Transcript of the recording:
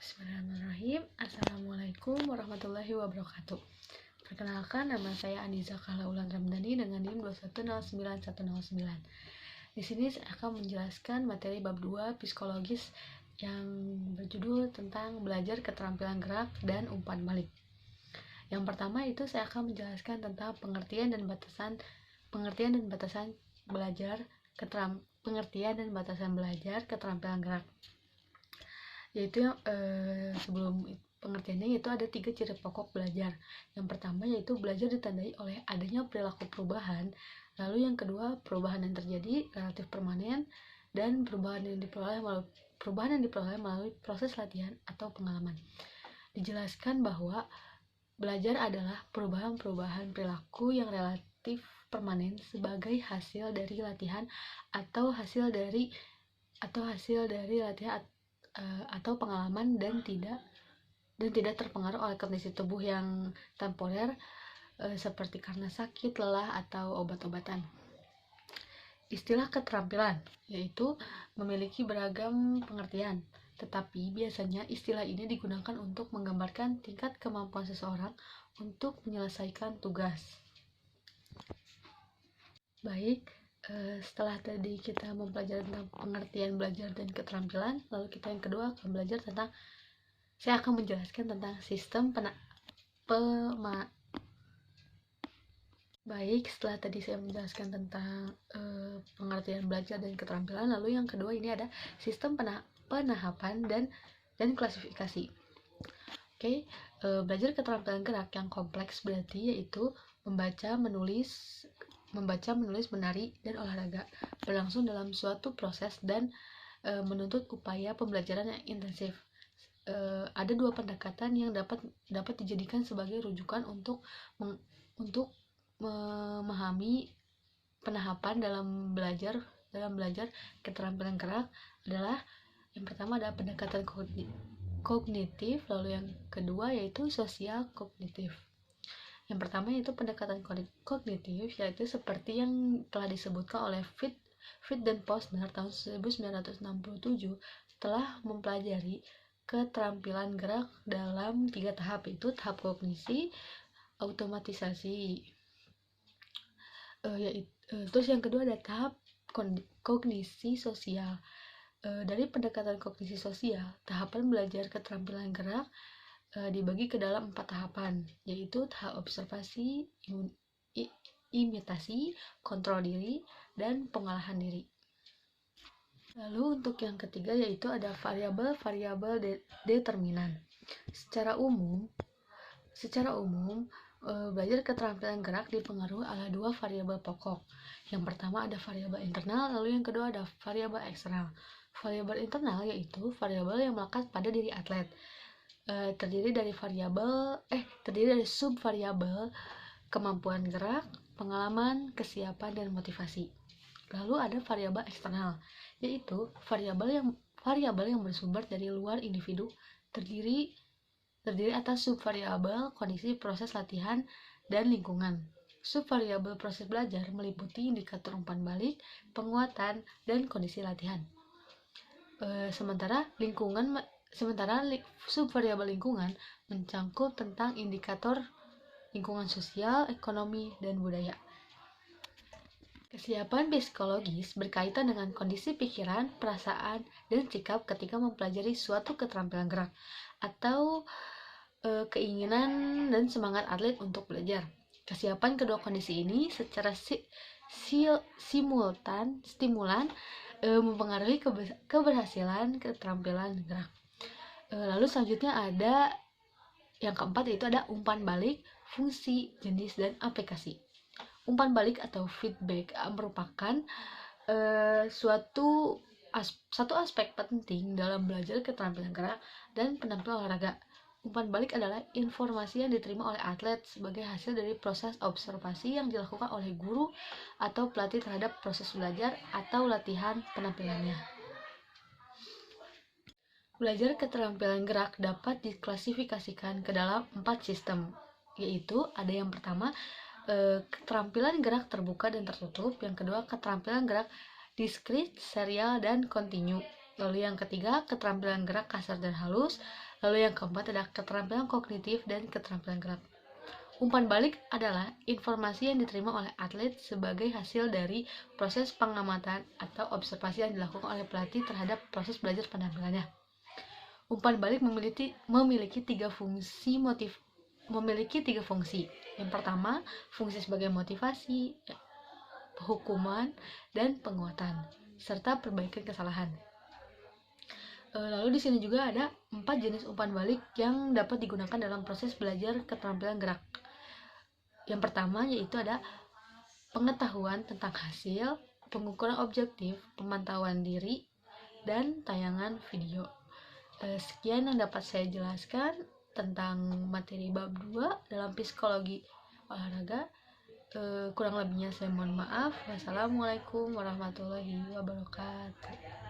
Bismillahirrahmanirrahim. Assalamualaikum warahmatullahi wabarakatuh. Perkenalkan, nama saya Aniza Kahlaulan Ramdhani dengan NIM 2109109. Di sini saya akan menjelaskan materi bab 2 psikologis yang berjudul tentang belajar keterampilan gerak dan umpan balik. Yang pertama itu saya akan menjelaskan tentang pengertian dan batasan belajar keterampilan gerak. Yaitu sebelum pengertiannya yaitu ada 3 ciri pokok belajar. Yang pertama yaitu belajar ditandai oleh adanya perilaku perubahan, lalu yang kedua perubahan yang terjadi relatif permanen, dan perubahan yang diperoleh melalui proses latihan atau pengalaman. Dijelaskan bahwa belajar adalah perubahan perilaku yang relatif permanen sebagai hasil dari latihan atau hasil dari latihan atau pengalaman dan tidak terpengaruh oleh kondisi tubuh yang temporer seperti karena sakit, lelah, atau obat-obatan. Istilah keterampilan yaitu memiliki beragam pengertian, tetapi biasanya istilah ini digunakan untuk menggambarkan tingkat kemampuan seseorang untuk menyelesaikan tugas. Baik, setelah tadi kita mempelajari tentang pengertian belajar dan keterampilan, lalu kita yang kedua saya akan menjelaskan tentang sistem Baik, setelah tadi saya menjelaskan tentang pengertian belajar dan keterampilan, lalu yang kedua ini ada sistem penahapan dan klasifikasi. Oke, belajar keterampilan gerak yang kompleks berarti yaitu membaca, menulis, menari, dan olahraga berlangsung dalam suatu proses dan menuntut upaya pembelajaran yang intensif. Ada 2 pendekatan yang dapat dijadikan sebagai rujukan untuk memahami penahapan dalam belajar keterampilan gerak adalah yang pertama ada pendekatan kognitif, lalu yang kedua yaitu sosial kognitif. Yang pertama yaitu pendekatan kognitif, yaitu seperti yang telah disebutkan oleh Fit dan Posner tahun 1967 setelah mempelajari keterampilan gerak dalam 3 tahap, yaitu tahap kognisi, automatisasi, terus yang kedua ada tahap kognisi sosial. Dari pendekatan kognisi sosial, tahapan belajar keterampilan gerak dibagi ke dalam 4 tahapan, yaitu tahap observasi, imitasi, kontrol diri, dan pengolahan diri. Lalu untuk yang ketiga yaitu ada variabel determinan. Secara umum, belajar keterampilan gerak dipengaruhi oleh 2 variabel pokok. Yang pertama ada variabel internal, lalu yang kedua ada variabel eksternal. Variabel internal yaitu variabel yang melekat pada diri atlet. Terdiri dari subvariabel kemampuan gerak, pengalaman, kesiapan, dan motivasi. Lalu ada variabel eksternal, yaitu variabel yang bersumber dari luar individu, terdiri atas subvariabel kondisi proses latihan dan lingkungan. Subvariabel proses belajar meliputi indikator umpan balik, penguatan, dan kondisi latihan. Sementara subvariabel lingkungan mencangkup tentang indikator lingkungan sosial, ekonomi, dan budaya. Kesiapan psikologis berkaitan dengan kondisi pikiran, perasaan, dan sikap ketika mempelajari suatu keterampilan gerak atau keinginan dan semangat atlet untuk belajar. Kesiapan kedua kondisi ini secara stimulan mempengaruhi keberhasilan keterampilan gerak. Lalu selanjutnya ada yang keempat yaitu ada umpan balik, fungsi, jenis, dan aplikasi. Umpan balik atau feedback merupakan satu aspek penting dalam belajar keterampilan gerak dan penampilan olahraga. Umpan balik adalah informasi yang diterima oleh atlet sebagai hasil dari proses observasi yang dilakukan oleh guru atau pelatih terhadap proses belajar atau latihan penampilannya. Belajar keterampilan gerak dapat diklasifikasikan ke dalam 4 sistem, yaitu ada yang pertama keterampilan gerak terbuka dan tertutup, yang kedua keterampilan gerak diskrit, serial, dan kontinu, lalu yang ketiga keterampilan gerak kasar dan halus, Lalu yang keempat ada keterampilan kognitif dan keterampilan gerak. Umpan balik adalah informasi yang diterima oleh atlet sebagai hasil dari proses pengamatan atau observasi yang dilakukan oleh pelatih terhadap proses belajar penampilannya. Umpan balik memiliki tiga fungsi. Yang pertama, fungsi sebagai motivasi, hukuman, dan penguatan, serta perbaikan kesalahan. Lalu di sini juga ada 4 jenis umpan balik yang dapat digunakan dalam proses belajar keterampilan gerak. Yang pertama yaitu ada pengetahuan tentang hasil, pengukuran objektif, pemantauan diri, dan tayangan video. Sekian yang dapat saya jelaskan tentang materi bab 2 dalam psikologi olahraga. Kurang lebihnya saya mohon maaf. Wassalamualaikum warahmatullahi wabarakatuh.